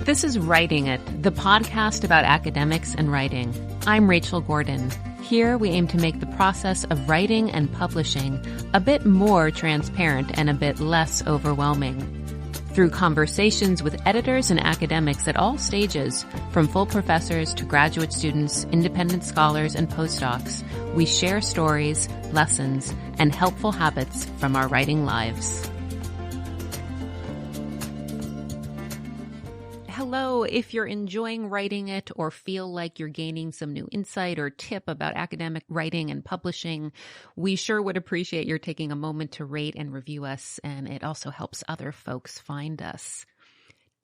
This is Writing It, the podcast about academics and writing. I'm Rachel Gordon. Here we aim to make the process of writing and publishing a bit more transparent and a bit less overwhelming. Through conversations with editors and academics at all stages, from full professors to graduate students, independent scholars, and postdocs, we share stories, lessons, and helpful habits from our writing lives. Hello, if you're enjoying Writing It or feel like you're gaining some new insight or tip about academic writing and publishing, we sure would appreciate your taking a moment to rate and review us, and it also helps other folks find us.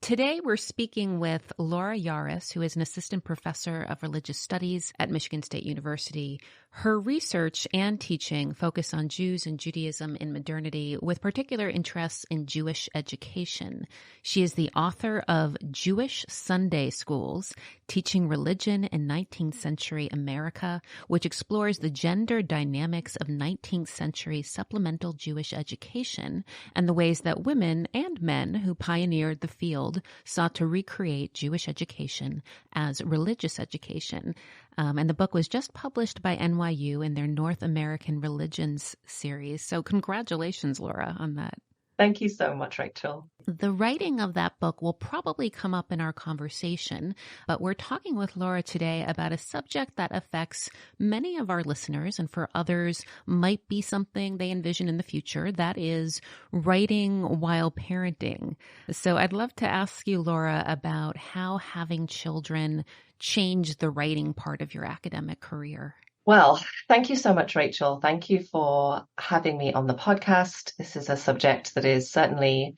Today, we're speaking with Laura Yares, who is an assistant professor of religious studies at Michigan State University. Her research and teaching focus on Jews and Judaism in modernity, with particular interests in Jewish education. She is the author of Jewish Sunday Schools, Teaching Religion in 19th Century America, which explores the gender dynamics of 19th century supplemental Jewish education and the ways that women and men who pioneered the field sought to recreate Jewish education as religious education. And the book was just published by NYU in their North American Religions series. So congratulations, Laura, on that. Thank you so much, Rachel. The writing of that book will probably come up in our conversation, but we're talking with Laura today about a subject that affects many of our listeners, and for others might be something they envision in the future. That is writing while parenting. So I'd love to ask you, Laura, about how having children changed the writing part of your academic career. Well, thank you so much, Rachel. Thank you for having me on the podcast. This is a subject that is certainly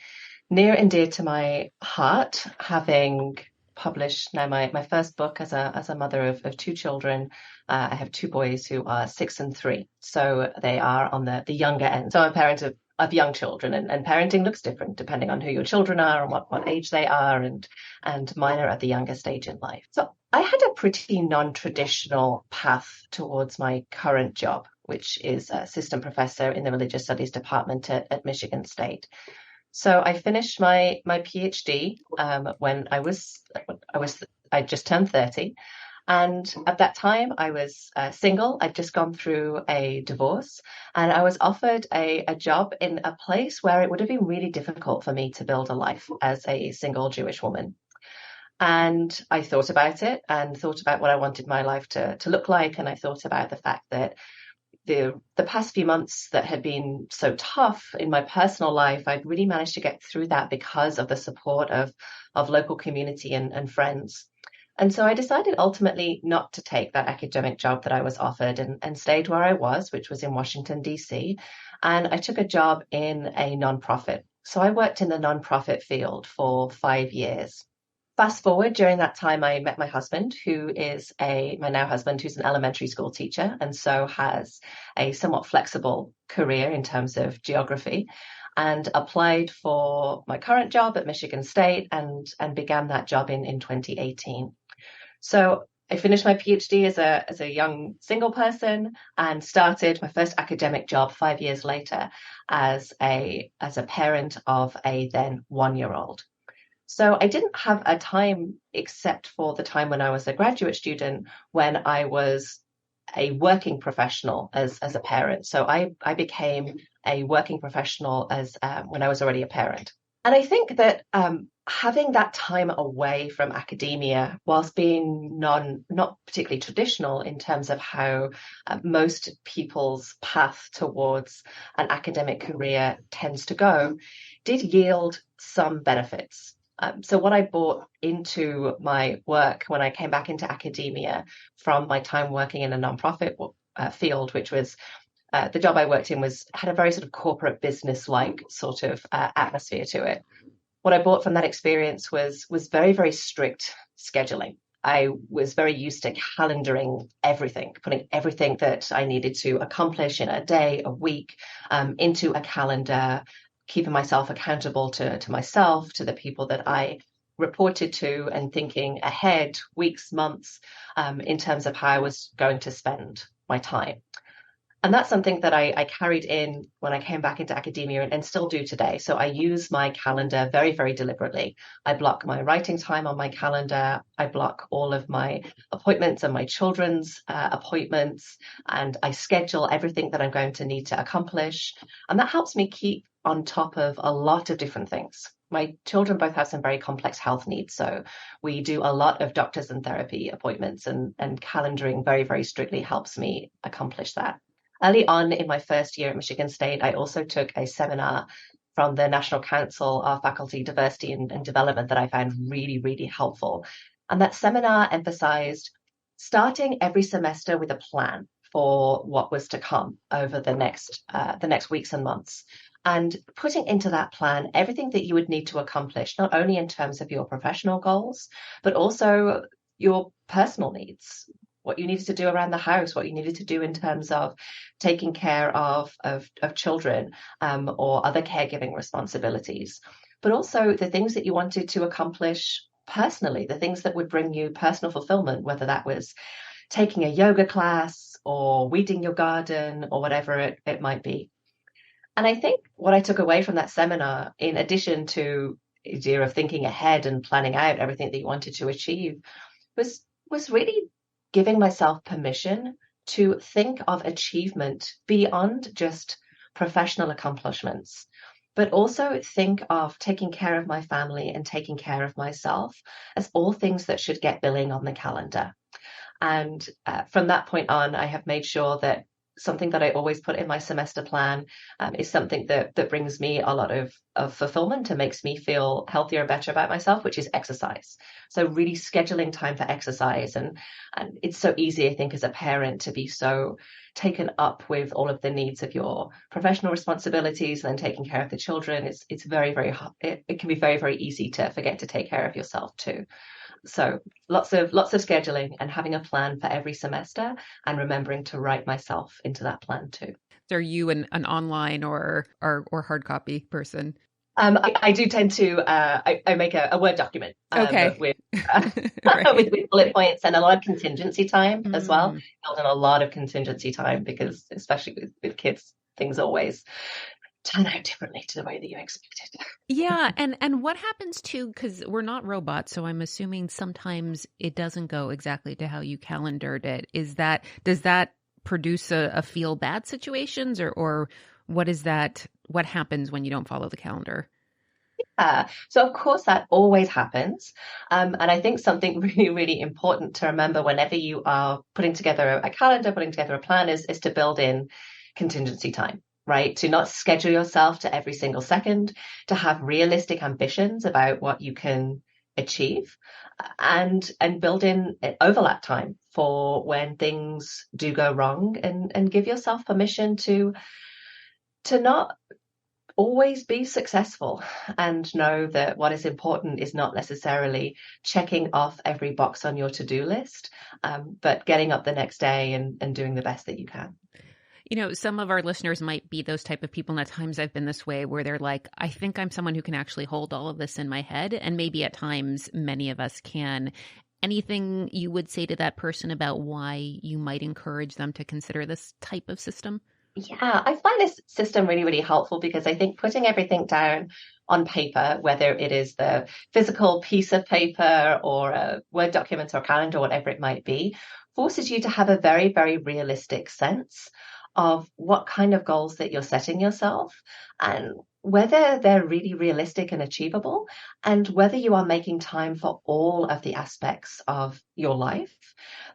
near and dear to my heart, having published now my first book as a mother of two children. I have two boys who are 6 and 3, so they are on the younger end. So I'm a parent of young children, and parenting looks different depending on who your children are and what age they are, and mine are at the younger stage in life. So I had a pretty non-traditional path towards my current job, which is assistant professor in the religious studies department at Michigan State. So I finished my PhD when I just turned 30. And at that time, I was single. I'd just gone through a divorce, and I was offered a job in a place where it would have been really difficult for me to build a life as a single Jewish woman. And I thought about it and thought about what I wanted my life to look like. And I thought about the fact that the past few months that had been so tough in my personal life, I'd really managed to get through that because of the support of local community and friends. And so I decided ultimately not to take that academic job that I was offered and stayed where I was, which was in Washington, D.C. And I took a job in a nonprofit. So I worked in the nonprofit field for 5 years. Fast forward, during that time, I met my husband, my now husband, who's an elementary school teacher, and so has a somewhat flexible career in terms of geography, and applied for my current job at Michigan State and began that job in 2018. So I finished my PhD as a young single person and started my first academic job 5 years later as a parent of a then 1-year-old. So I didn't have a time except for the time when I was a graduate student when I was a working professional as a parent. So I became a working professional when I was already a parent. And I think that having that time away from academia, whilst being not particularly traditional in terms of how most people's path towards an academic career tends to go, did yield some benefits. So what I brought into my work when I came back into academia from my time working in a nonprofit field, which was the job I worked in had a very sort of corporate business-like sort of atmosphere to it. What I brought from that experience was very, very strict scheduling. I was very used to calendaring everything, putting everything that I needed to accomplish in a day, a week, into a calendar, keeping myself accountable to myself, to the people that I reported to, and thinking ahead, weeks, months, in terms of how I was going to spend my time. And that's something that I carried in when I came back into academia and still do today. So I use my calendar very, very deliberately. I block my writing time on my calendar. I block all of my appointments and my children's appointments. And I schedule everything that I'm going to need to accomplish. And that helps me keep on top of a lot of different things. My children both have some very complex health needs. So we do a lot of doctors and therapy appointments, and calendaring very, very strictly helps me accomplish that. Early on in my first year at Michigan State, I also took a seminar from the National Council of Faculty Diversity and Development that I found really, really helpful. And that seminar emphasized starting every semester with a plan for what was to come over the next weeks and months, and putting into that plan everything that you would need to accomplish, not only in terms of your professional goals, but also your personal needs, what you needed to do around the house, what you needed to do in terms of taking care of children, or other caregiving responsibilities, but also the things that you wanted to accomplish personally, the things that would bring you personal fulfillment, whether that was taking a yoga class or weeding your garden or whatever it might be. And I think what I took away from that seminar, in addition to the idea of thinking ahead and planning out everything that you wanted to achieve, was really giving myself permission to think of achievement beyond just professional accomplishments, but also think of taking care of my family and taking care of myself as all things that should get billing on the calendar. And from that point on, I have made sure that something that I always put in my semester plan is something that brings me a lot of fulfillment and makes me feel healthier and better about myself, which is exercise. So really scheduling time for exercise. And it's so easy, I think, as a parent to be so taken up with all of the needs of your professional responsibilities and then taking care of the children. It's very, very, it can be very, very easy to forget to take care of yourself too. So lots of scheduling and having a plan for every semester, and remembering to write myself into that plan too. Are you an online or hard copy person? I do tend to I make a Word document Okay. with Right. with bullet points and a lot of contingency time as well. Mm. Build in a lot of contingency time because especially with kids, things always turn out differently to the way that you expected. Yeah, and what happens too, because we're not robots, so I'm assuming sometimes it doesn't go exactly to how you calendared it. Does that produce a feel bad situations, or what is that? What happens when you don't follow the calendar? So of course that always happens. And I think something really, really important to remember whenever you are putting together a calendar, putting together a plan is to build in contingency time, right? To not schedule yourself to every single second, to have realistic ambitions about what you can achieve, and build in overlap time for when things do go wrong, and give yourself permission to not always be successful, and know that what is important is not necessarily checking off every box on your to-do list, but getting up the next day and doing the best that you can. You know, some of our listeners might be those type of people, and at times I've been this way where they're like, I think I'm someone who can actually hold all of this in my head. And maybe at times many of us can. Anything you would say to that person about why you might encourage them to consider this type of system? Yeah, I find this system really, really helpful because I think putting everything down on paper, whether it is the physical piece of paper or a Word document or calendar, whatever it might be, forces you to have a very, very realistic sense of what kind of goals that you're setting yourself, and whether they're really realistic and achievable, and whether you are making time for all of the aspects of your life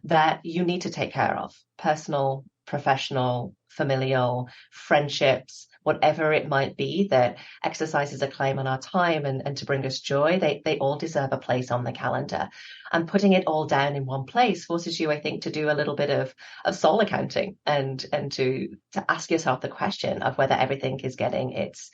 that you need to take care of: personal, professional, familial, friendships, whatever it might be that exercises a claim on our time and to bring us joy. They all deserve a place on the calendar. And putting it all down in one place forces you, I think, to do a little bit of soul accounting, and to ask yourself the question of whether everything is getting its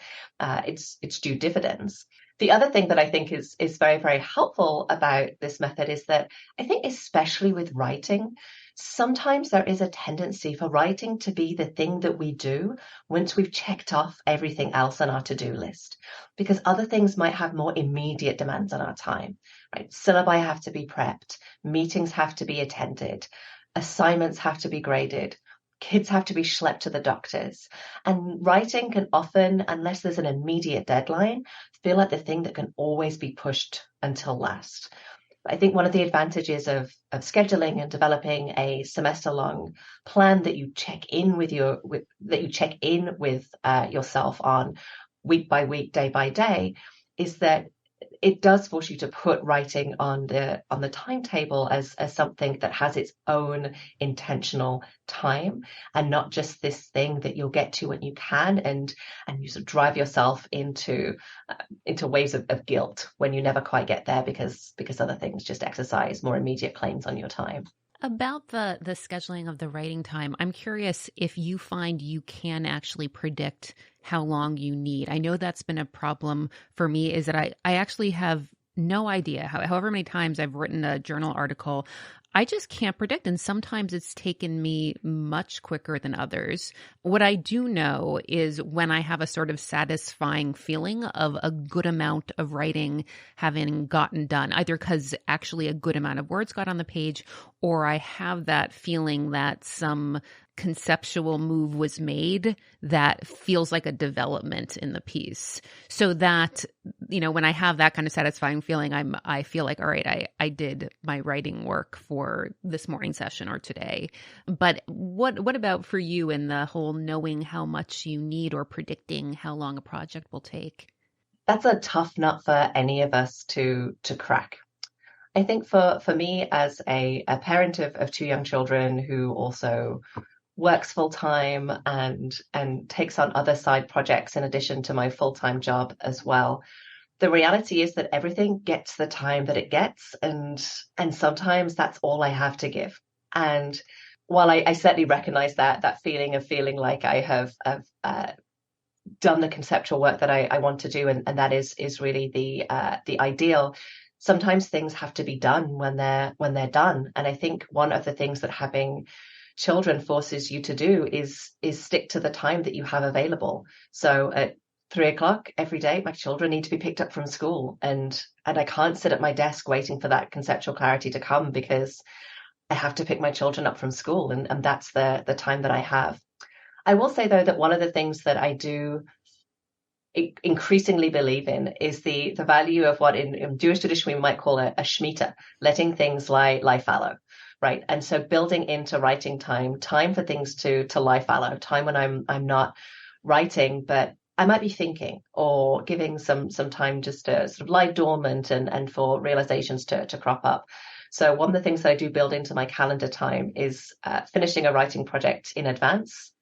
due dividends. The other thing that I think is very, very helpful about this method is that I think, especially with writing, sometimes there is a tendency for writing to be the thing that we do once we've checked off everything else on our to-do list, because other things might have more immediate demands on our time, right? Syllabi have to be prepped, meetings have to be attended, assignments have to be graded. kids have to be schlepped to the doctors. And writing can often, unless there's an immediate deadline, feel like the thing that can always be pushed until last. I think one of the advantages of scheduling and developing a semester long plan that you check in with yourself on week by week, day by day, is that it does force you to put writing on the timetable as something that has its own intentional time, and not just this thing that you'll get to when you can, and you sort of drive yourself into waves of guilt when you never quite get there because other things just exercise more immediate claims on your time. About the scheduling of the writing time, I'm curious if you find you can actually predict how long you need. I know that's been a problem for me, is that I actually have no idea however many times I've written a journal article. I just can't predict. And sometimes it's taken me much quicker than others. What I do know is when I have a sort of satisfying feeling of a good amount of writing having gotten done, either because actually a good amount of words got on the page, or I have that feeling that some conceptual move was made that feels like a development in the piece. So that, when I have that kind of satisfying feeling, I feel like, all right, I did my writing work for this morning session or today. But what about for you in the whole knowing how much you need or predicting how long a project will take? That's a tough nut for any of us to crack. I think for me as a parent of two young children who also works full time and takes on other side projects in addition to my full-time job as well, the reality is that everything gets the time that it gets, and sometimes that's all I have to give. And while I certainly recognize that feeling of feeling like I have done the conceptual work that I want to do, and that is really the ideal, sometimes things have to be done when they're done. And I think one of the things that having children forces you to do is stick to the time that you have available. So at 3 o'clock every day, my children need to be picked up from school, and I can't sit at my desk waiting for that conceptual clarity to come, because I have to pick my children up from school, and that's the time that I have. I will say, though, that one of the things that I do increasingly believe in is the value of what in Jewish tradition we might call a shemitah, letting things lie fallow, right? And so building into writing time for things to lie fallow, time when I'm not writing, but I might be thinking, or giving some time just to sort of lie dormant and for realizations to crop up. So one of the things that I do build into my calendar time is finishing a writing project in advance,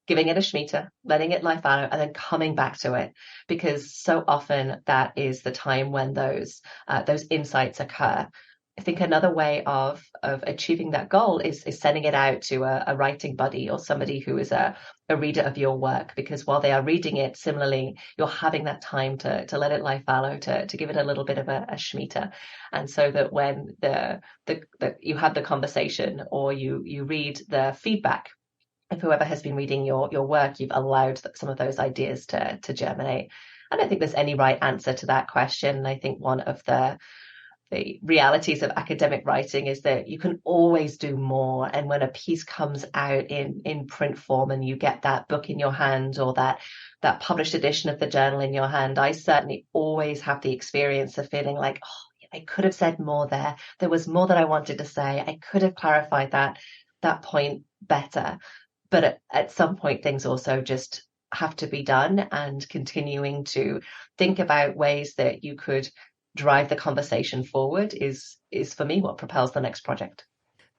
giving it a shemitah, letting it lie fallow, and then coming back to it, because so often that is the time when those insights occur. I think another way of achieving that goal is sending it out to a writing buddy or somebody who is a reader of your work, because while they are reading it, similarly, you're having that time to let it lie fallow, to give it a little bit of a shemitah. And so that when you have the conversation, or you read the feedback of whoever has been reading your work, you've allowed some of those ideas to germinate. I don't think there's any right answer to that question. I think one of the realities of academic writing is that you can always do more. And when a piece comes out in print form and you get that book in your hand, or that published edition of the journal in your hand, I certainly always have the experience of feeling like, oh, I could have said more there. There was more that I wanted to say. I could have clarified that point better. But at some point, things also just have to be done, and continuing to think about ways that you could drive the conversation forward is for me what propels the next project.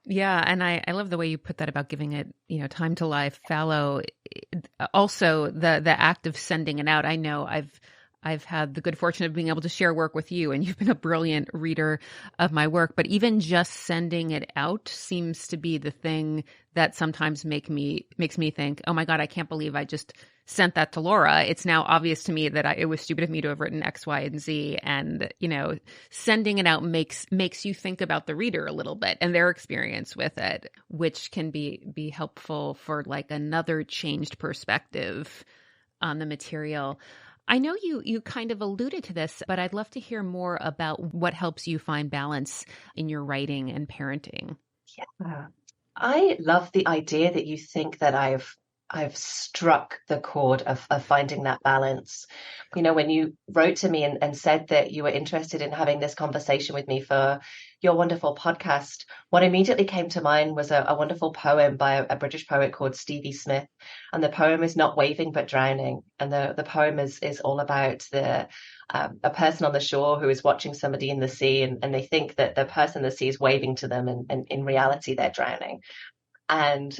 Yeah, and I love the way you put that about giving it, time to lie fallow. Also, the act of sending it out. I know I've had the good fortune of being able to share work with you, and you've been a brilliant reader of my work. But even just sending it out seems to be the thing that sometimes makes me think, oh my God, I can't believe I just sent that to Laura. It's now obvious to me that it was stupid of me to have written X, Y, and Z. And, sending it out makes you think about the reader a little bit and their experience with it, which can be helpful for like another changed perspective on the material. I know you kind of alluded to this, but I'd love to hear more about what helps you find balance in your writing and parenting. Yeah. I love the idea that you think that I've struck the chord of finding that balance. You know, when you wrote to me and said that you were interested in having this conversation with me for your wonderful podcast, what immediately came to mind was a wonderful poem by a British poet called Stevie Smith. And the poem is Not Waving but Drowning. And the poem is all about a person on the shore who is watching somebody in the sea, and they think that the person in the sea is waving to them, and in reality they're drowning. And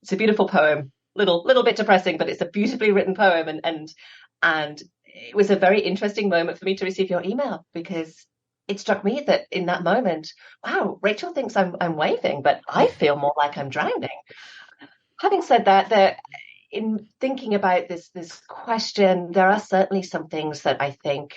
it's a beautiful poem, little bit depressing, but it's a beautifully written poem. And it was a very interesting moment for me to receive your email, because it struck me that in that moment, wow, Rachel thinks I'm waving, but I feel more like I'm drowning. Having said that, in thinking about this question, there are certainly some things that I think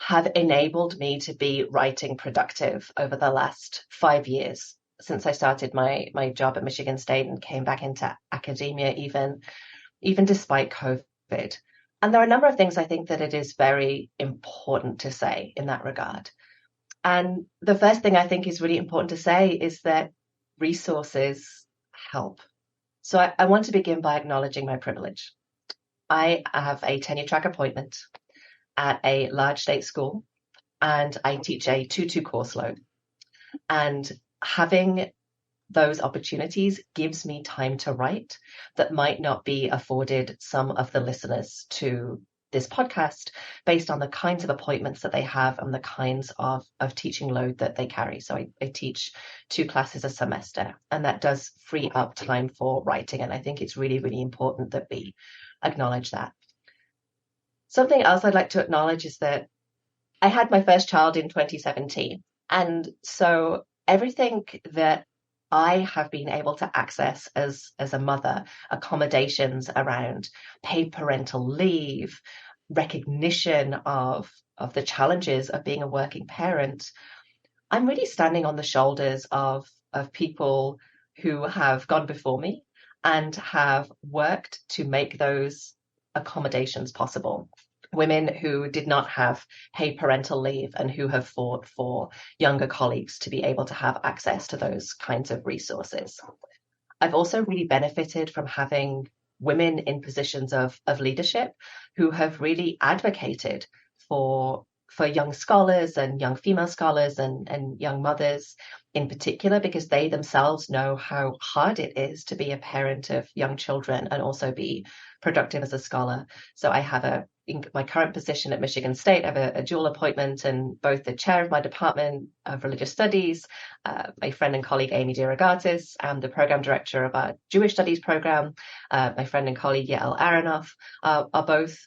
have enabled me to be writing productive over the last 5 years since I started my job at Michigan State and came back into academia, even despite COVID. And there are a number of things I think that it is very important to say in that regard. And the first thing I think is really important to say is that resources help. So I want to begin by acknowledging my privilege. I have a tenure track appointment at a large state school, and I teach a 2-2 course load. And having those opportunities gives me time to write that might not be afforded some of the listeners to this podcast based on the kinds of appointments that they have and the kinds of teaching load that they carry. So I teach 2 classes a semester, and that does free up time for writing. And I think it's really, really important that we acknowledge that. Something else I'd like to acknowledge is that I had my first child in 2017. And so everything that I have been able to access as a mother, accommodations around paid parental leave, recognition of the challenges of being a working parent, I'm really standing on the shoulders of people who have gone before me and have worked to make those accommodations possible. Women who did not have paid parental leave and who have fought for younger colleagues to be able to have access to those kinds of resources. I've also really benefited from having women in positions of leadership who have really advocated for young scholars and young female scholars and young mothers in particular, because they themselves know how hard it is to be a parent of young children and also be productive as a scholar. So I have in my current position at Michigan State, I have a dual appointment, and both the chair of my department of religious studies, my friend and colleague Amy DeRogatis, and the program director of our Jewish studies program, my friend and colleague Yael Aronoff, are both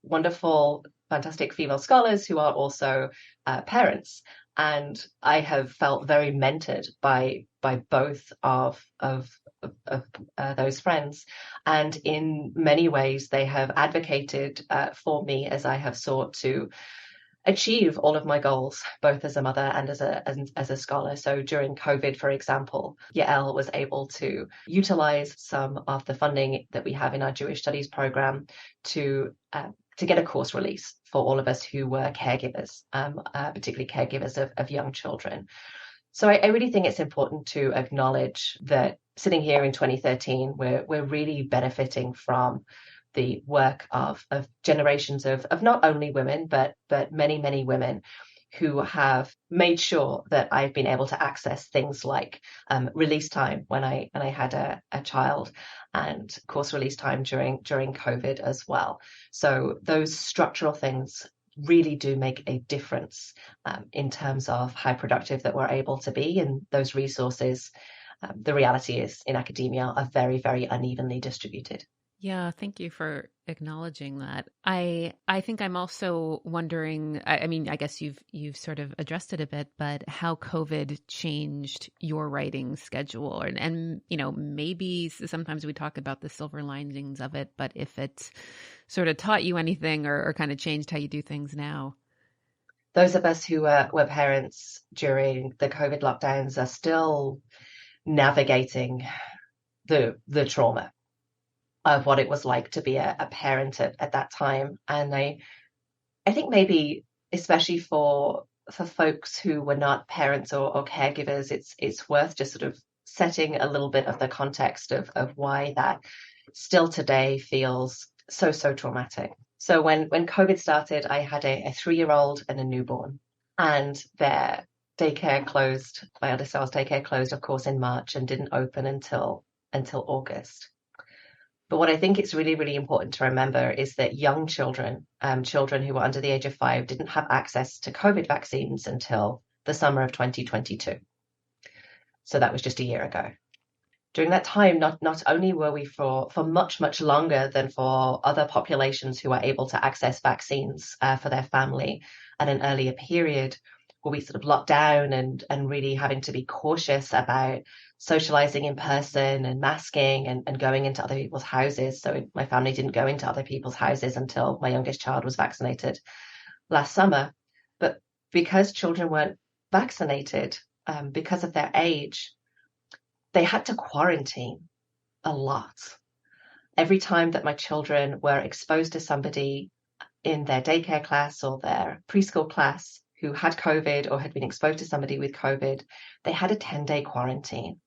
wonderful, fantastic female scholars who are also parents. And I have felt very mentored by both of those friends. And in many ways, they have advocated for me as I have sought to achieve all of my goals, both as a mother and as a scholar. So during COVID, for example, Yael was able to utilize some of the funding that we have in our Jewish studies program to get a course release for all of us who were caregivers, particularly caregivers of young children. So I really think it's important to acknowledge that sitting here in 2013, we're really benefiting from the work of generations of not only women, but many, many women who have made sure that I've been able to access things like release time when I had a child, and course release time during COVID as well. So those structural things really do make a difference in terms of how productive that we're able to be. And those resources, the reality is in academia, are very, very unevenly distributed. Yeah, thank you for acknowledging that. I think I'm also wondering, I mean, I guess you've sort of addressed it a bit, but how COVID changed your writing schedule, and maybe sometimes we talk about the silver linings of it, but if it sort of taught you anything or kind of changed how you do things now. Those of us who were parents during the COVID lockdowns are still navigating the trauma of what it was like to be a parent at that time. And I think maybe especially for folks who were not parents or caregivers, it's worth just sort of setting a little bit of the context of why that still today feels so, so traumatic. So when COVID started, I had a 3-year-old and a newborn, and their daycare closed. My eldest child's daycare closed, of course, in March and didn't open until August. But what I think it's really, really important to remember is that young children, children who were under the age of 5, didn't have access to COVID vaccines until the summer of 2022. So that was just a year ago. During that time, not only were we for much, much longer than for other populations who are able to access vaccines for their family at an earlier period, were we sort of locked down and really having to be cautious about socializing in person and masking and going into other people's houses. So my family didn't go into other people's houses until my youngest child was vaccinated last summer. But because children weren't vaccinated, because of their age, they had to quarantine a lot. Every time that my children were exposed to somebody in their daycare class or their preschool class who had COVID or had been exposed to somebody with COVID, they had a 10-day quarantine.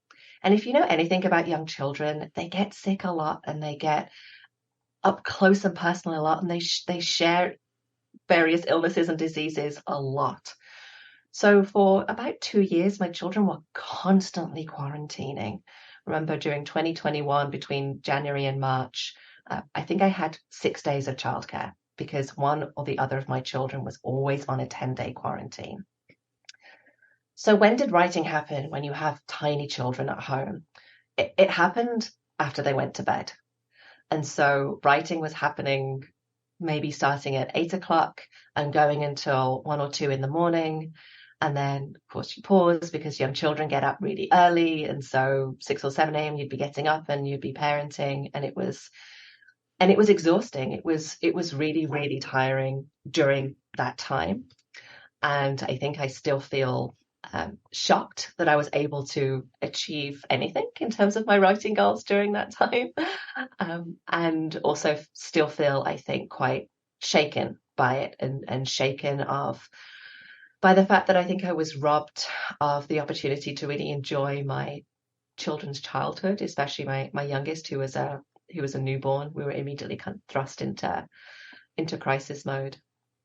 And if you know anything about young children, they get sick a lot and they get up close and personal a lot, and they share various illnesses and diseases a lot. So for about 2 years, my children were constantly quarantining. Remember, during 2021, between January and March, I think I had 6 days of childcare because one or the other of my children was always on a 10-day quarantine. So when did writing happen when you have tiny children at home? It happened after they went to bed. And so writing was happening maybe starting at 8 o'clock and going until 1 or 2 in the morning. And then, of course, you pause because young children get up really early. And so 6 or 7 a.m., you'd be getting up and you'd be parenting. And it was exhausting. It was really, really tiring during that time. And I think I still feel shocked that I was able to achieve anything in terms of my writing goals during that time. And also still feel, I think, quite shaken by it and shaken by the fact that I think I was robbed of the opportunity to really enjoy my children's childhood, especially my youngest, who was a newborn. We were immediately kind of thrust into crisis mode.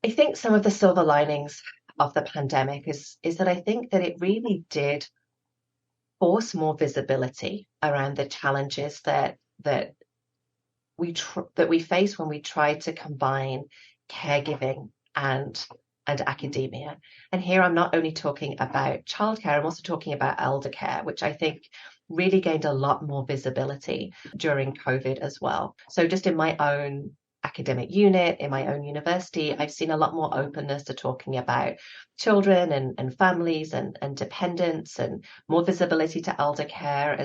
I think some of the silver linings of the pandemic is that I think that it really did force more visibility around the challenges that we face when we try to combine caregiving and academia. And here I'm not only talking about childcare, I'm also talking about elder care, which I think really gained a lot more visibility during COVID as well. So just in my own academic unit, in my own university, I've seen a lot more openness to talking about children and families and dependents, and more visibility to elder care,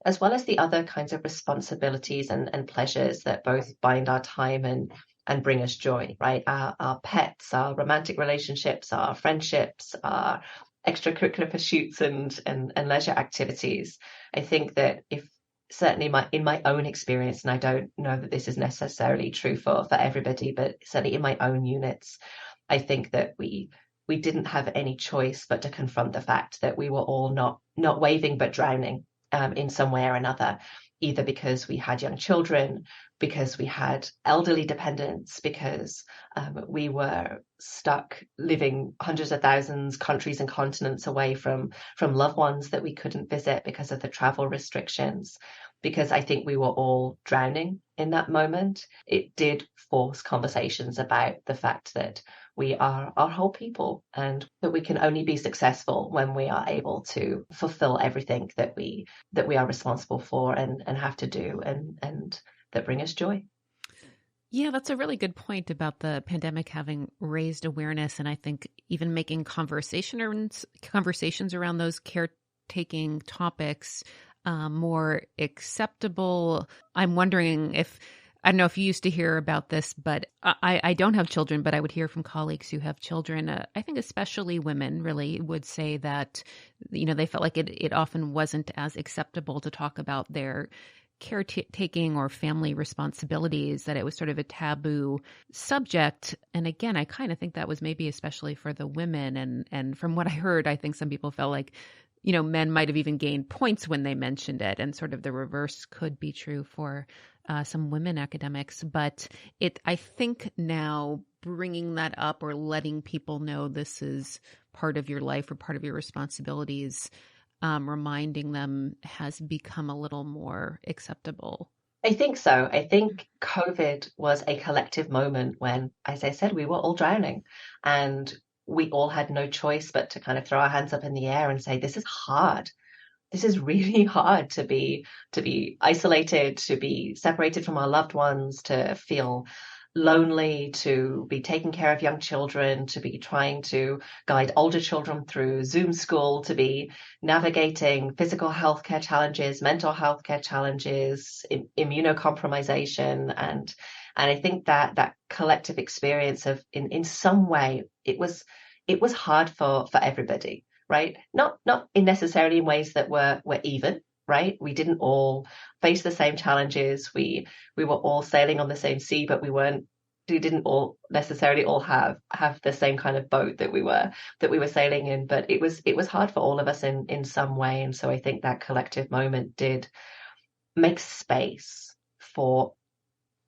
as well as the other kinds of responsibilities and pleasures that both bind our time and bring us joy, right? Our pets, our romantic relationships, our friendships, our extracurricular pursuits and leisure activities. I think that certainly in my own experience, and I don't know that this is necessarily true for everybody, but certainly in my own units, I think that we didn't have any choice but to confront the fact that we were all not waving but drowning in some way or another, either because we had young children, because we had elderly dependents, because we were stuck living hundreds of thousands, countries and continents away from loved ones that we couldn't visit because of the travel restrictions. Because I think we were all drowning in that moment. It did force conversations about the fact that we are our whole people and that we can only be successful when we are able to fulfill everything that we are responsible for and have to do and that bring us joy. Yeah, that's a really good point about the pandemic having raised awareness, and I think even making conversations around those caretaking topics more acceptable. I'm wondering I don't know if you used to hear about this, but I don't have children, but I would hear from colleagues who have children. I think especially women really would say that, they felt like it often wasn't as acceptable to talk about their caretaking or family responsibilities, that it was sort of a taboo subject. And again, I kind of think that was maybe especially for the women. And from what I heard, I think some people felt like men might have even gained points when they mentioned it, and sort of the reverse could be true for some women academics. But I think now bringing that up or letting people know this is part of your life or part of your responsibilities, reminding them has become a little more acceptable. I think so. I think COVID was a collective moment when, as I said, we were all drowning and we all had no choice but to kind of throw our hands up in the air and say, this is hard. This is really hard to be isolated, to be separated from our loved ones, to feel lonely, to be taking care of young children, to be trying to guide older children through Zoom school, to be navigating physical healthcare challenges, mental healthcare challenges, immunocompromisation, and I think that that collective experience of in some way it was hard for everybody, right? Not in necessarily in ways that were even, right? We didn't all face the same challenges. We were all sailing on the same sea, but we didn't all necessarily all have the same kind of boat that we were sailing in. But it was hard for all of us in some way. And so I think that collective moment did make space for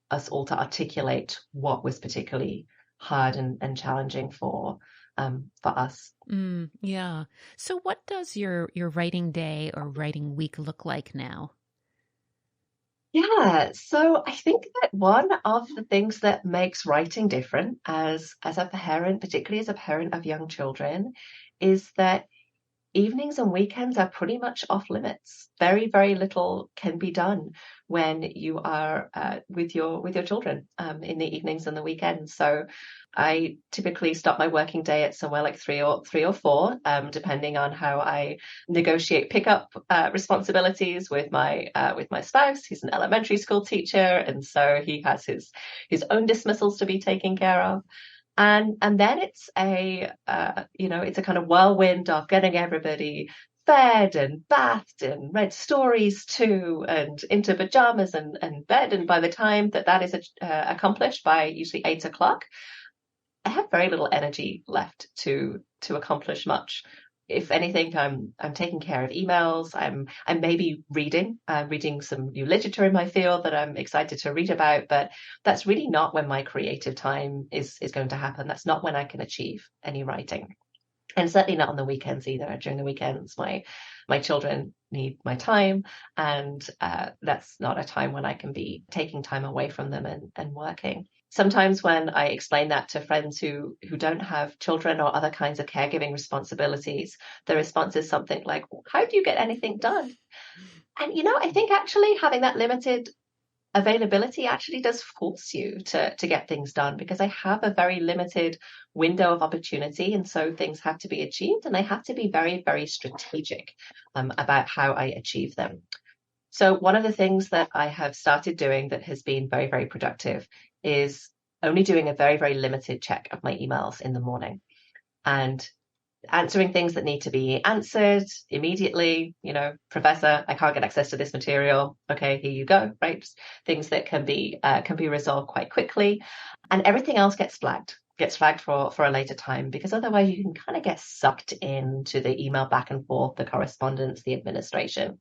us all to articulate what was particularly hard and challenging for us. Yeah. So what does your writing day or writing week look like now? Yeah, so I think that one of the things that makes writing different as a parent, particularly as a parent of young children, is that evenings and weekends are pretty much off limits. Very, very little can be done when you are with your children in the evenings and the weekends. So I typically start my working day at somewhere like three or four, depending on how I negotiate pickup responsibilities with my spouse. He's an elementary school teacher, and so he has his own dismissals to be taken care of. And then it's it's a kind of whirlwind of getting everybody fed and bathed and read stories to and into pajamas and bed. And by the time that is accomplished by usually 8 o'clock, I have very little energy left to accomplish much. If anything, I'm taking care of emails. I'm maybe reading some new literature in my field that I'm excited to read about. But that's really not when my creative time is going to happen. That's not when I can achieve any writing, and certainly not on the weekends either. During the weekends, my children need my time, and that's not a time when I can be taking time away from them and working. Sometimes when I explain that to friends who don't have children or other kinds of caregiving responsibilities, the response is something like, "How do you get anything done?" And I think actually having that limited availability actually does force you to get things done, because I have a very limited window of opportunity, and so things have to be achieved, and I have to be very, very strategic about how I achieve them. So one of the things that I have started doing that has been very, very productive is only doing a very, very limited check of my emails in the morning and answering things that need to be answered immediately. Professor, I can't get access to this material. Okay, here you go, right? Things that can be resolved quite quickly, and everything else gets flagged for a later time, because otherwise you can kind of get sucked into the email back and forth, the correspondence, the administration.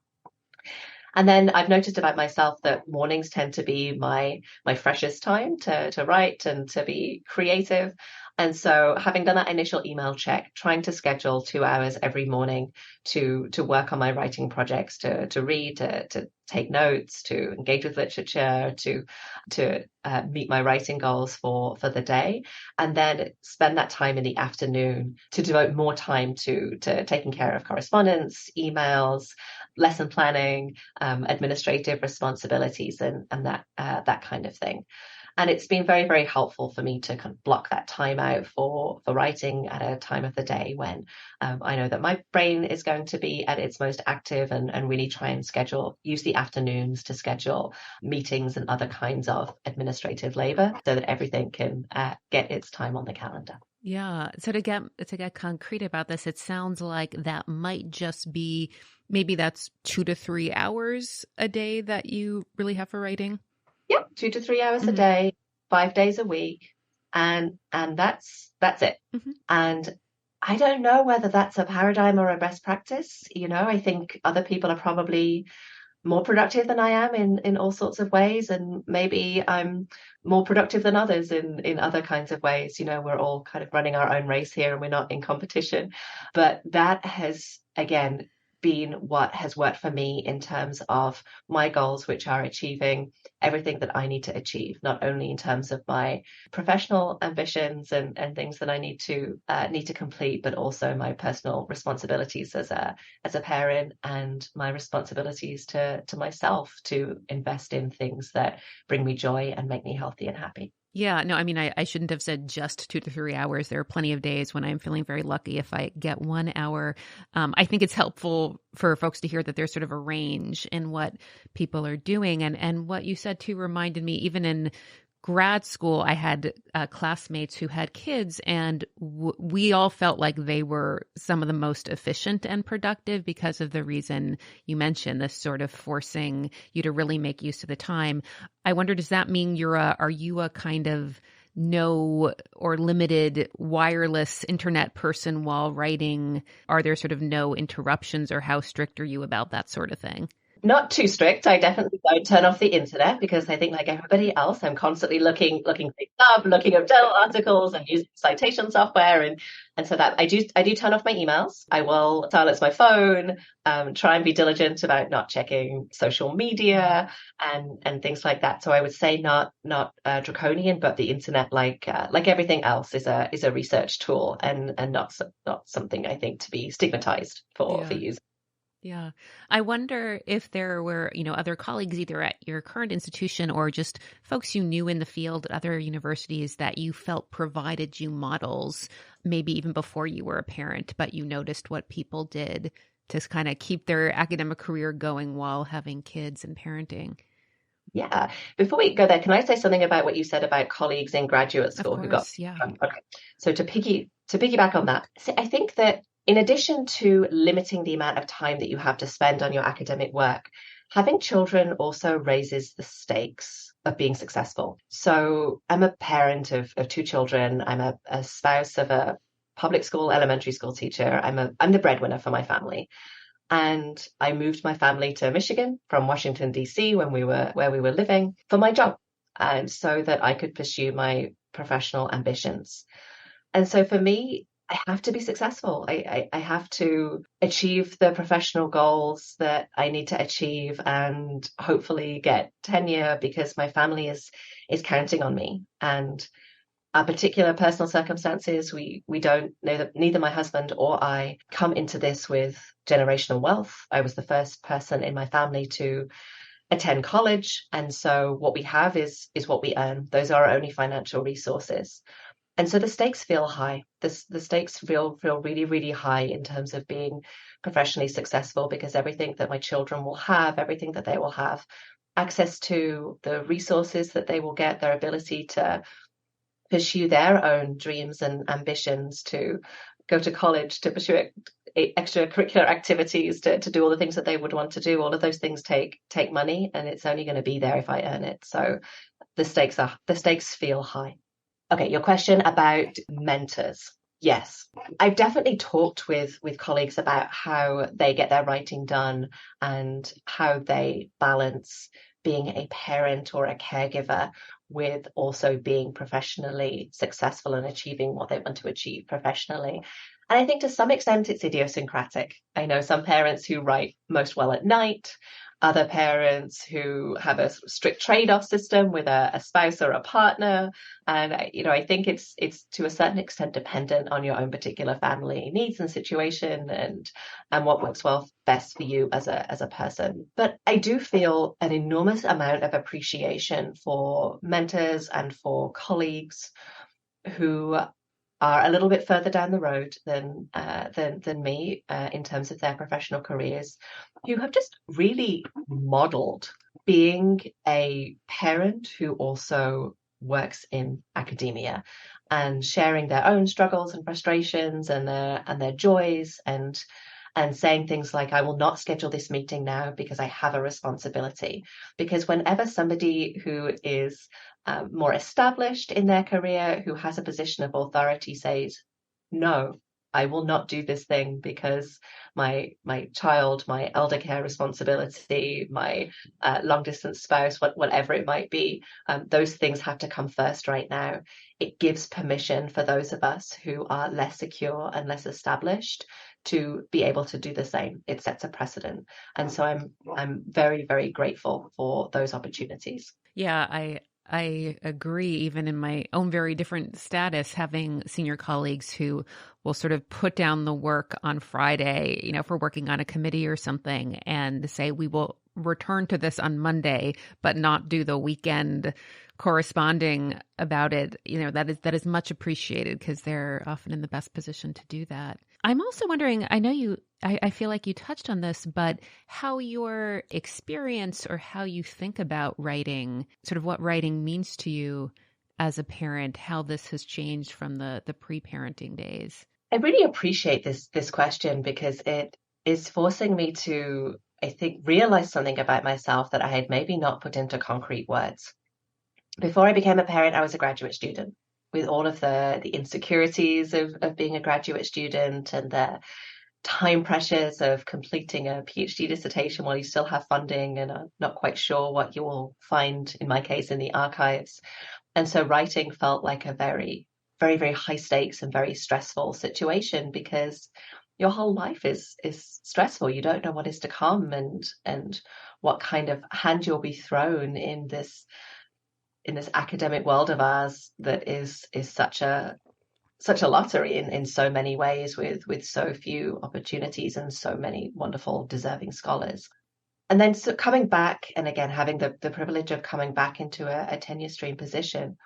And then I've noticed about myself that mornings tend to be my freshest time to write and to be creative. And so having done that initial email check, trying to schedule 2 hours every morning to work on my writing projects, to read, to take notes, to engage with literature, to meet my writing goals for the day, and then spend that time in the afternoon to devote more time to taking care of correspondence, emails, lesson planning, administrative responsibilities, and that kind of thing. And it's been very, very helpful for me to kind of block that time out for writing at a time of the day when I know that my brain is going to be at its most active, and really try and use the afternoons to schedule meetings and other kinds of administrative labor so that everything can get its time on the calendar. Yeah. So to get concrete about this, it sounds like that might just be maybe that's 2 to 3 hours a day that you really have for writing. Yep, 2 to 3 hours a day, 5 days a week, and that's it. Mm-hmm. And I don't know whether that's a paradigm or a best practice. I think other people are probably more productive than I am in all sorts of ways, and maybe I'm more productive than others in other kinds of ways. We're all kind of running our own race here, and we're not in competition. But that has, again, been what has worked for me in terms of my goals, which are achieving everything that I need to achieve, not only in terms of my professional ambitions and things that I need to complete, but also my personal responsibilities as a parent, and my responsibilities to myself to invest in things that bring me joy and make me healthy and happy. Yeah, no, I mean, I shouldn't have said just 2 to 3 hours. There are plenty of days when I'm feeling very lucky if I get 1 hour. I think it's helpful for folks to hear that there's sort of a range in what people are doing. And what you said too reminded me, even in grad school, I had classmates who had kids, and we all felt like they were some of the most efficient and productive because of the reason you mentioned, this sort of forcing you to really make use of the time. I wonder, does that mean are you a kind of no or limited wireless internet person while writing? Are there sort of no interruptions, or how strict are you about that sort of thing? Not too strict. I definitely don't turn off the internet because I think, like everybody else, I'm constantly looking things up, looking up journal articles and using citation software, and so that I do turn off my emails. I will silence my phone, try and be diligent about not checking social media and things like that. So I would say not draconian, but the internet, like everything else, is a research tool, and not something I think to be stigmatized for Yeah. using. Yeah. I wonder if there were, other colleagues either at your current institution or just folks you knew in the field at other universities that you felt provided you models, maybe even before you were a parent, but you noticed what people did to kind of keep their academic career going while having kids and parenting. Yeah. Before we go there, can I say something about what you said about colleagues in graduate Of school who got course. Yeah. okay. So to piggyback on that, so I think that in addition to limiting the amount of time that you have to spend on your academic work, having children also raises the stakes of being successful. So I'm a parent of two children. I'm a spouse of a public school elementary school teacher. I'm the breadwinner for my family. And I moved my family to Michigan from Washington, D.C. where we were living for my job, and so that I could pursue my professional ambitions. And so for me, I have to be successful. I have to achieve the professional goals that I need to achieve and hopefully get tenure because my family is counting on me. And our particular personal circumstances, we don't know that neither my husband or I come into this with generational wealth. I was the first person in my family to attend college, and so what we have is what we earn. Those are our only financial resources. And so the stakes feel high. The stakes feel really, really high in terms of being professionally successful, because everything that my children will have, everything that they will have access to, the resources that they will get, their ability to pursue their own dreams and ambitions, to go to college, to pursue extracurricular activities, to do all the things that they would want to do. All of those things take money, and it's only going to be there if I earn it. So the stakes feel high. Okay, your question about mentors. Yes, I've definitely talked with colleagues about how they get their writing done and how they balance being a parent or a caregiver with also being professionally successful and achieving what they want to achieve professionally. And I think to some extent it's idiosyncratic. I know some parents who write most well at night, other parents who have a strict trade-off system with a spouse or a partner. And I think it's to a certain extent dependent on your own particular family needs and situation, and what works well best for you as a person. But I do feel an enormous amount of appreciation for mentors and for colleagues who are a little bit further down the road than me in terms of their professional careers, who have just really modeled being a parent who also works in academia, and sharing their own struggles and frustrations and their joys, and saying things like, I will not schedule this meeting now because I have a responsibility. Because whenever somebody who is more established in their career, who has a position of authority, says no, I will not do this thing because my child, my elder care responsibility, my long distance spouse, whatever it might be, those things have to come first right now. It gives permission for those of us who are less secure and less established to be able to do the same. It sets a precedent. And so I'm very, very grateful for those opportunities. Yeah, I agree. Even in my own very different status, having senior colleagues who will sort of put down the work on Friday, you know, if we're working on a committee or something, and say we will return to this on Monday, but not do the weekend corresponding about it, you know, that is much appreciated because they're often in the best position to do that. I'm also wondering, I know I feel like you touched on this, but how your experience or how you think about writing, sort of what writing means to you as a parent, how this has changed from the pre-parenting days. I really appreciate this question because it is forcing me to, I think, realize something about myself that I had maybe not put into concrete words. Before I became a parent, I was a graduate student with all of the insecurities of being a graduate student and the time pressures of completing a PhD dissertation while you still have funding and are not quite sure what you will find, in my case, in the archives. And so writing felt like a very, very, very high stakes and very stressful situation because your whole life is stressful. You don't know what is to come and what kind of hand you'll be thrown in this academic world of ours that is such a lottery in so many ways with so few opportunities and so many wonderful deserving scholars. And then so coming back and again having the privilege of coming back into a tenure stream position,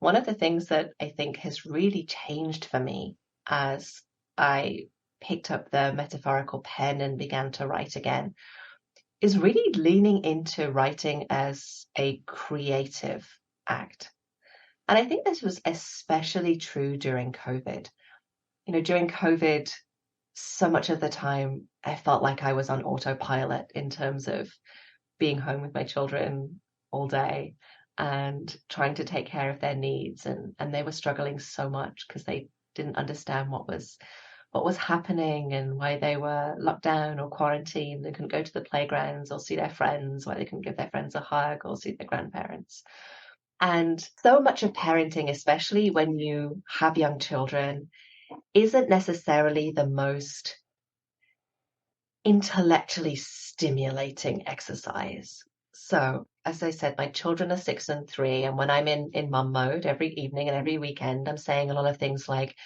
one of the things that I think has really changed for me as I picked up the metaphorical pen and began to write again is really leaning into writing as a creative act. And I think this was especially true during COVID. You know, during COVID, so much of the time I felt like I was on autopilot in terms of being home with my children all day and trying to take care of their needs. And they were struggling so much because they didn't understand what was happening and why they were locked down or quarantined. They couldn't go to the playgrounds or see their friends, why they couldn't give their friends a hug or see their grandparents. And so much of parenting, especially when you have young children, isn't necessarily the most intellectually stimulating exercise. So, as I said, my children are 6 and 3, and when I'm in mum mode every evening and every weekend, I'm saying a lot of things like,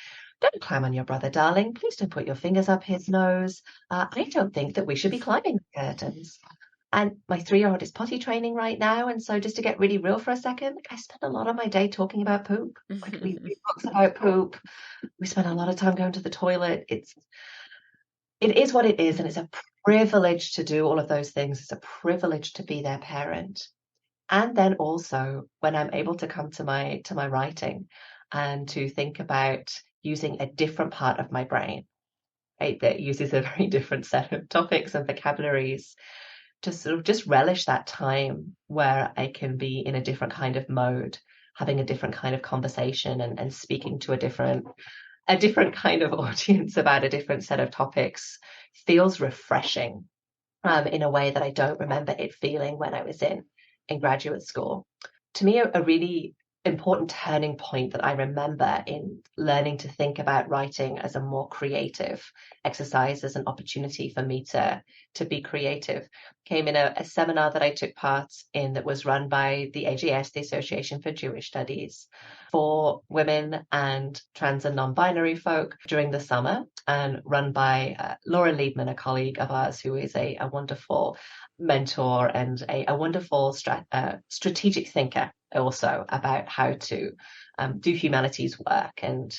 don't climb on your brother, darling. Please don't put your fingers up his nose. I don't think that we should be climbing the curtains. And my 3-year-old is potty training right now. And so just to get really real for a second, I spend a lot of my day talking about poop. Like we read books about poop. We spend a lot of time going to the toilet. It is what it is. And it's a privilege to do all of those things. It's a privilege to be their parent. And then also when I'm able to come to my writing and to think about using a different part of my brain, right, that uses a very different set of topics and vocabularies to sort of just relish that time where I can be in a different kind of mode, having a different kind of conversation and speaking to a different kind of audience about a different set of topics feels refreshing in a way that I don't remember it feeling when I was in graduate school. To me, a really important turning point that I remember in learning to think about writing as a more creative exercise, as an opportunity for me to be creative, came in a seminar that I took part in that was run by the AJS, the Association for Jewish Studies, for women and trans and non-binary folk during the summer, and run by Laura Liebman, a colleague of ours who is a wonderful mentor and a wonderful strategic thinker also about how to do humanities work and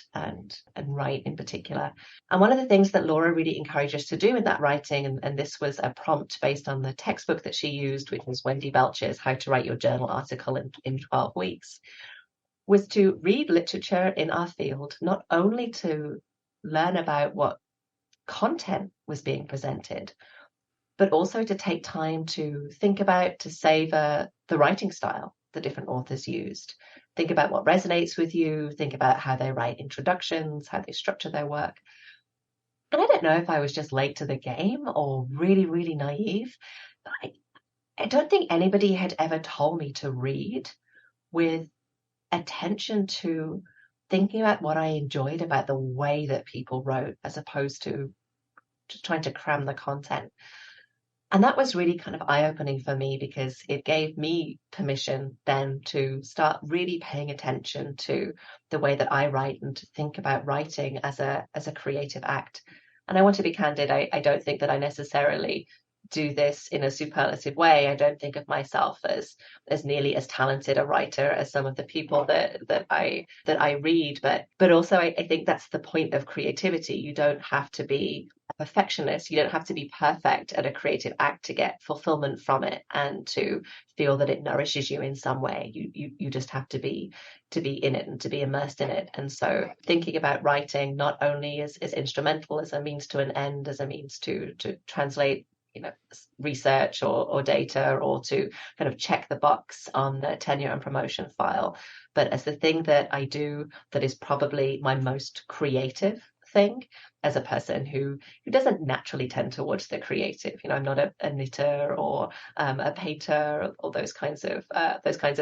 write in particular. And one of the things that Laura really encouraged us to do in that writing, and this was a prompt based on the textbook that she used, which was Wendy Belcher's How to Write Your Journal article in 12 weeks, was to read literature in our field, not only to learn about what content was being presented, but also to take time to think about, to savor the writing style the different authors used. Think about what resonates with you, think about how they write introductions, how they structure their work. And I don't know if I was just late to the game or really, really naive. But I don't think anybody had ever told me to read with attention to thinking about what I enjoyed about the way that people wrote as opposed to just trying to cram the content. And that was really kind of eye-opening for me because it gave me permission then to start really paying attention to the way that I write and to think about writing as a creative act. And I want to be candid, I don't think that I necessarily do this in a superlative way. I don't think of myself as nearly as talented a writer as some of the people that I read, but also I think that's the point of creativity. You don't have to be a perfectionist. You don't have to be perfect at a creative act to get fulfillment from it and to feel that it nourishes you in some way. You just have to be in it and to be immersed in it. And so thinking about writing not only as instrumental as a means to an end, as a means to translate research or data or to kind of check the box on the tenure and promotion file, but as the thing that I do that is probably my most creative thing as a person who doesn't naturally tend towards the creative. I'm not a knitter or a painter or those kinds of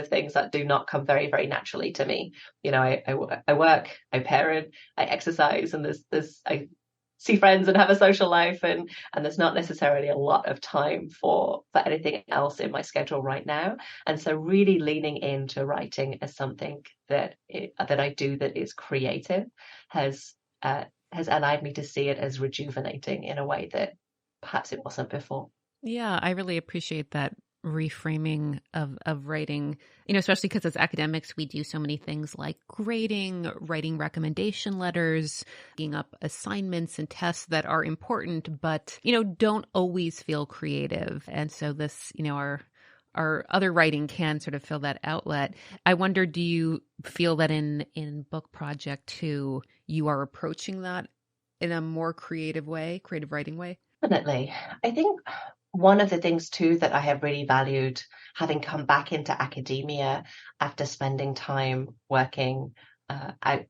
things that do not come very, very naturally to me. I work, I parent, I exercise, and I see friends and have a social life, and there's not necessarily a lot of time for anything else in my schedule right now. And so really leaning into writing as something that I do that is creative has allowed me to see it as rejuvenating in a way that perhaps it wasn't before. Yeah, I really appreciate that reframing of writing, especially because as academics, we do so many things like grading, writing recommendation letters, picking up assignments and tests that are important, but, don't always feel creative. And so this, our other writing can sort of fill that outlet. I wonder, do you feel that in book project 2, you are approaching that in a more creative writing way? Definitely. I think one of the things too that I have really valued having come back into academia after spending time working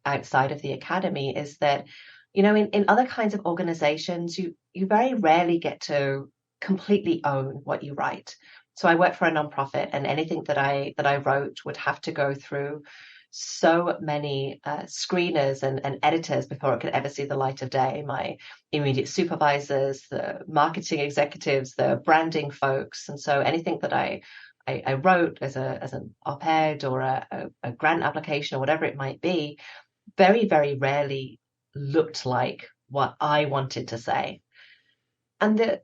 outside of the academy is that, in other kinds of organizations, you very rarely get to completely own what you write. So I work for a nonprofit, and anything that I wrote would have to go through so many screeners and editors before it could ever see the light of day. My immediate supervisors, the marketing executives, the branding folks. And so anything that I wrote as an op-ed or a grant application or whatever it might be, very, very rarely looked like what I wanted to say. And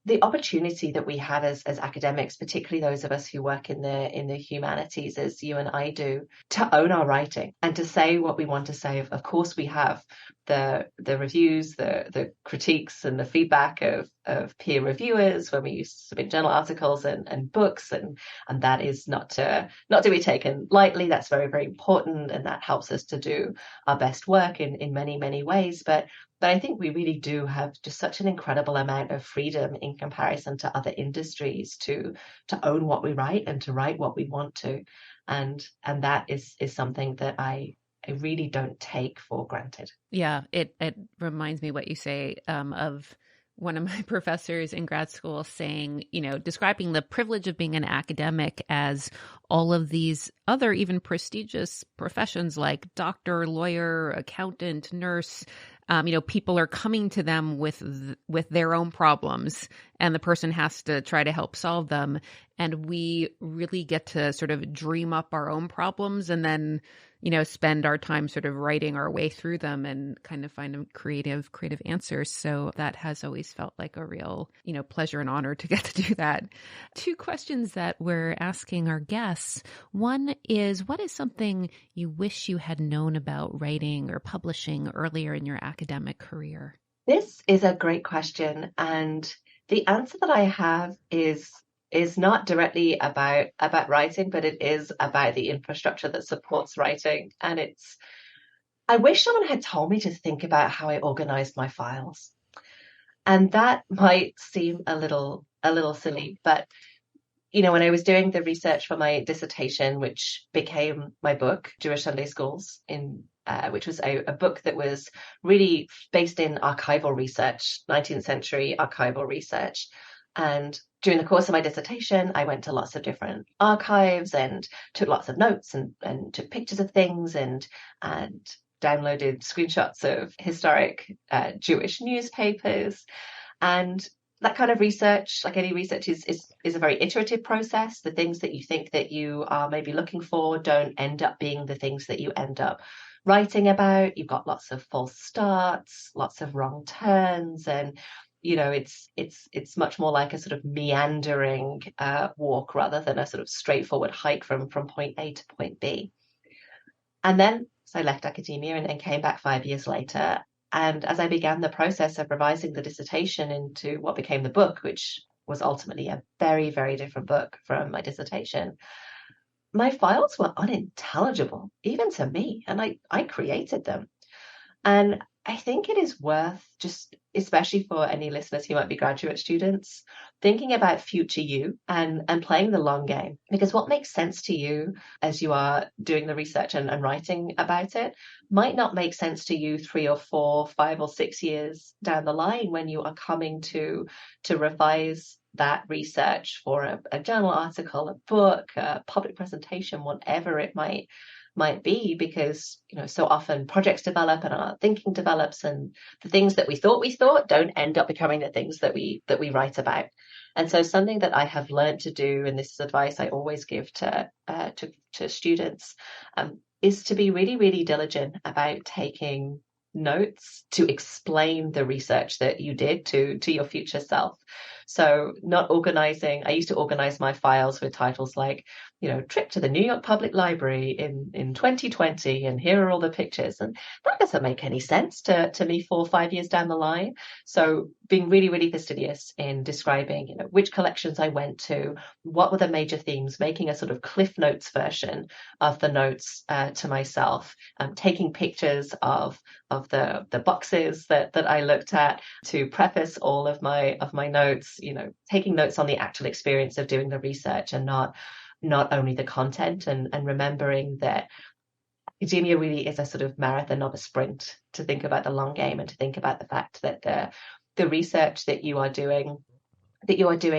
the opportunity that we have as academics, particularly those of us who work in the humanities, as you and I do, to own our writing and to say what we want to say. Of course, we have the reviews, the critiques, and the feedback of peer reviewers when we submit journal articles and books, and that is not to be taken lightly. That's very, very important, and that helps us to do our best work in many, many ways. But I think we really do have just such an incredible amount of freedom in comparison to other industries to own what we write and to write what we want to. And that is something that I really don't take for granted. Yeah, it reminds me what you say of one of my professors in grad school saying, describing the privilege of being an academic as all of these other even prestigious professions like doctor, lawyer, accountant, nurse. People are coming to them with their own problems, and the person has to try to help solve them. And we really get to sort of dream up our own problems and then, spend our time sort of writing our way through them and kind of find creative answers. So that has always felt like a real, pleasure and honor to get to do that. 2 questions that we're asking our guests. One is, what is something you wish you had known about writing or publishing earlier in your academic career? This is a great question, and the answer that I have is not directly about writing, but it is about the infrastructure that supports writing. And I wish someone had told me to think about how I organized my files. And that might seem a little silly, but when I was doing the research for my dissertation, which became my book, Jewish Sunday Schools in which was a book that was really based in archival research, 19th century archival research. And during the course of my dissertation, I went to lots of different archives and took lots of notes and took pictures of things and downloaded screenshots of historic Jewish newspapers. And that kind of research, like any research, is a very iterative process. The things that you think that you are maybe looking for don't end up being the things that you end up writing about. You've got lots of false starts, lots of wrong turns, and it's much more like a sort of meandering walk rather than a sort of straightforward hike from point A to point B. And then so I left academia and came back 5 years later. And as I began the process of revising the dissertation into what became the book, which was ultimately a very, very different book from my dissertation, my files were unintelligible, even to me, and I created them. And I think it is worth, just especially for any listeners who might be graduate students, thinking about future you and playing the long game. Because what makes sense to you as you are doing the research and writing about it might not make sense to you 3 or 4, 5 or 6 years down the line when you are coming to revise that research for a journal article, a book, a public presentation, whatever it might be, because so often projects develop and our thinking develops, and the things that we thought don't end up becoming the things that we write about. And so something that I have learned to do, and this is advice I always give to students, is to be really, really diligent about taking notes to explain the research that you did to your future self. So not organizing, I used to organize my files with titles like, trip to the New York Public Library in 2020, and here are all the pictures. And that doesn't make any sense to me 4 or 5 years down the line. So being really, really fastidious in describing, which collections I went to, what were the major themes, making a sort of Cliff Notes version of the notes to myself, taking pictures of the boxes that I looked at to preface all of my notes, taking notes on the actual experience of doing the research and not only the content, and remembering that academia really is a sort of marathon, not a sprint, to think about the long game and to think about the fact that the research that you are doing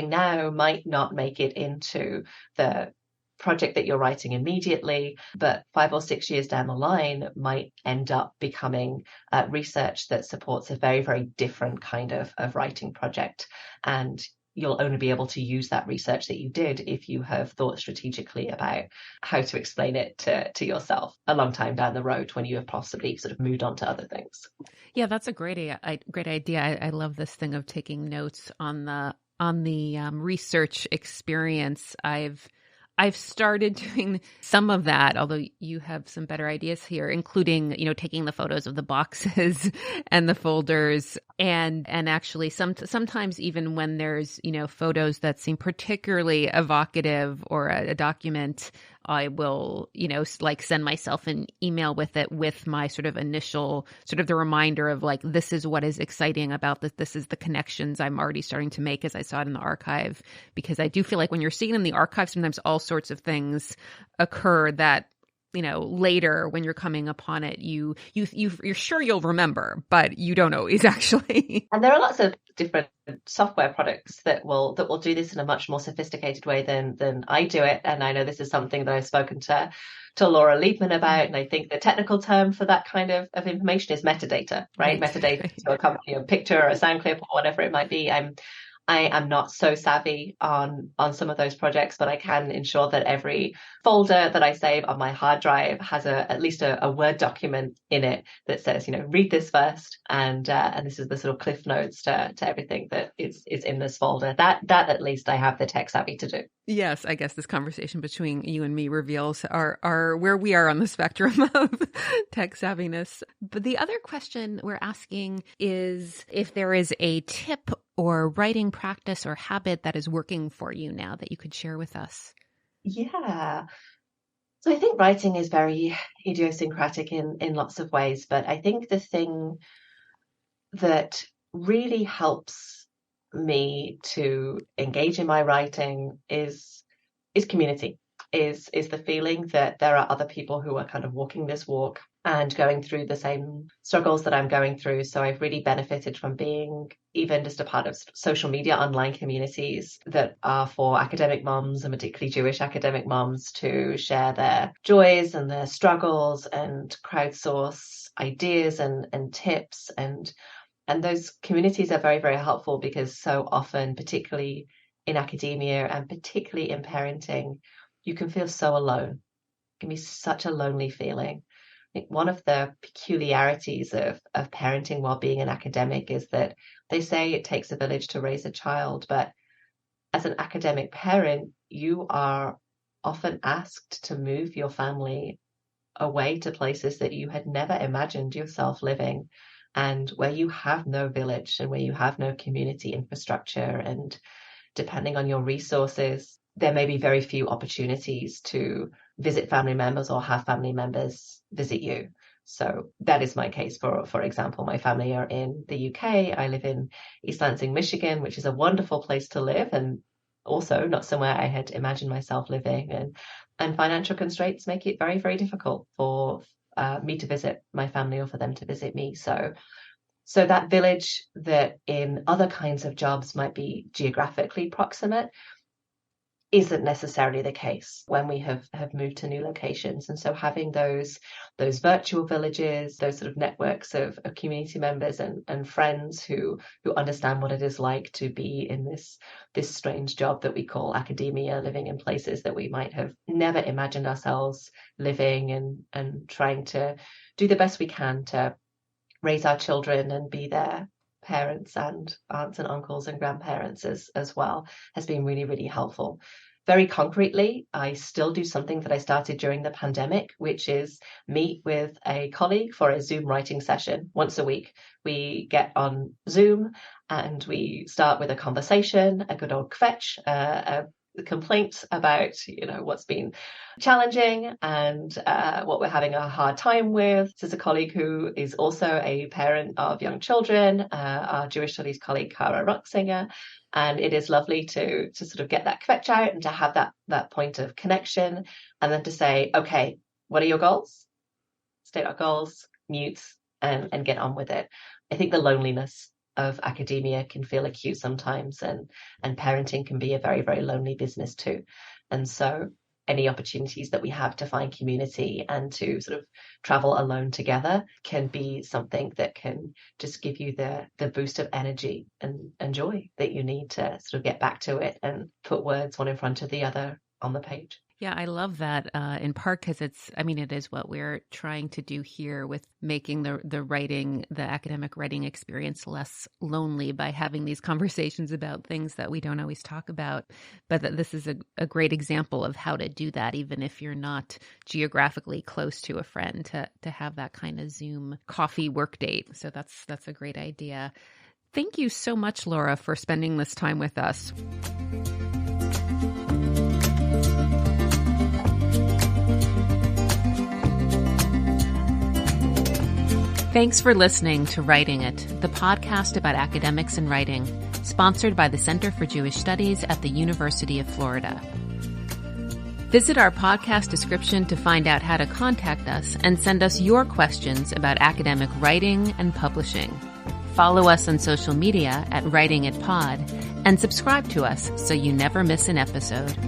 now might not make it into the project that you're writing immediately, but 5 or 6 years down the line might end up becoming research that supports a very, very different kind of writing project. And you'll only be able to use that research that you did if you have thought strategically about how to explain it to yourself a long time down the road when you have possibly sort of moved on to other things. Yeah, that's a great idea. I love this thing of taking notes on the research experience. I've started doing some of that, although you have some better ideas here, including, taking the photos of the boxes and the folders, and actually sometimes even when there's, photos that seem particularly evocative or a document, I will, send myself an email with it, with my sort of initial, sort of the reminder of like, this is what is exciting about this. This is the connections I'm already starting to make as I saw it in the archive. Because I do feel like when you're seeing it in the archive, sometimes all sorts of things occur that, later when you're coming upon it, you're sure you'll remember, but you don't always actually. And there are lots of different software products that will do this in a much more sophisticated way than I do it. And I know this is something that I've spoken to Laura Liebman about. And I think the technical term for that kind of information is metadata, right? Metadata to accompany a picture or a sound clip or whatever it might be. I am not so savvy on some of those projects, but I can ensure that every folder that I save on my hard drive has at least a Word document in it that says, read this first, and this is the sort of cliff notes to everything that is in this folder. That at least I have the tech savvy to do. Yes, I guess this conversation between you and me reveals our where we are on the spectrum of tech savviness. But the other question we're asking is if there is a tip or writing practice or habit that is working for you now that you could share with us. Yeah. So I think writing is very idiosyncratic in lots of ways, but I think the thing that really helps me to engage in my writing is community, is the feeling that there are other people who are kind of walking this walk and going through the same struggles that I'm going through. So I've really benefited from being even just a part of social media online communities that are for academic moms, and particularly Jewish academic moms, to share their joys and their struggles and crowdsource ideas and tips. And those communities are very, very helpful, because so often, particularly in academia and particularly in parenting, you can feel so alone. It can be such a lonely feeling. I think one of the peculiarities of parenting while being an academic is that they say it takes a village to raise a child, but as an academic parent, you are often asked to move your family away to places that you had never imagined yourself living, and where you have no village and where you have no community infrastructure. And depending on your resources, there may be very few opportunities to visit family members or have family members visit you. So that is my case. For example, my family are in the UK. I live in East Lansing, Michigan, which is a wonderful place to live, and also not somewhere I had imagined myself living. And financial constraints make it very, very difficult for me to visit my family or for them to visit me. So that village that in other kinds of jobs might be geographically proximate isn't necessarily the case when we have moved to new locations. And so having those virtual villages, those sort of networks of community members and friends who understand what it is like to be in this strange job that we call academia, living in places that we might have never imagined ourselves living, and trying to do the best we can to raise our children and be their parents and aunts and uncles and grandparents as well, has been really, really helpful. Very concretely, I still do something that I started during the pandemic, which is meet with a colleague for a Zoom writing session once a week. We get on Zoom and we start with a conversation, a good old kvetch, a complaint about, what's been challenging and what we're having a hard time with. This is a colleague who is also a parent of young children, our Jewish studies colleague, Kara Ruxinger. And it is lovely to sort of get that kvetch out and to have that point of connection, and then to say, okay, what are your goals? State our goals, mute, and get on with it. I think the loneliness of academia can feel acute sometimes, and parenting can be a very, very lonely business too. And so any opportunities that we have to find community and to sort of travel alone together can be something that can just give you the boost of energy and joy that you need to sort of get back to it and put words one in front of the other on the page. Yeah, I love that in part because it is what we're trying to do here with making the academic writing experience less lonely by having these conversations about things that we don't always talk about. But that this is a great example of how to do that, even if you're not geographically close to a friend, to have that kind of Zoom coffee work date. So that's a great idea. Thank you so much, Laura, for spending this time with us. Thanks for listening to Writing It, the podcast about academics and writing, sponsored by the Center for Jewish Studies at the University of Florida. Visit our podcast description to find out how to contact us and send us your questions about academic writing and publishing. Follow us on social media at Writing It Pod and subscribe to us so you never miss an episode.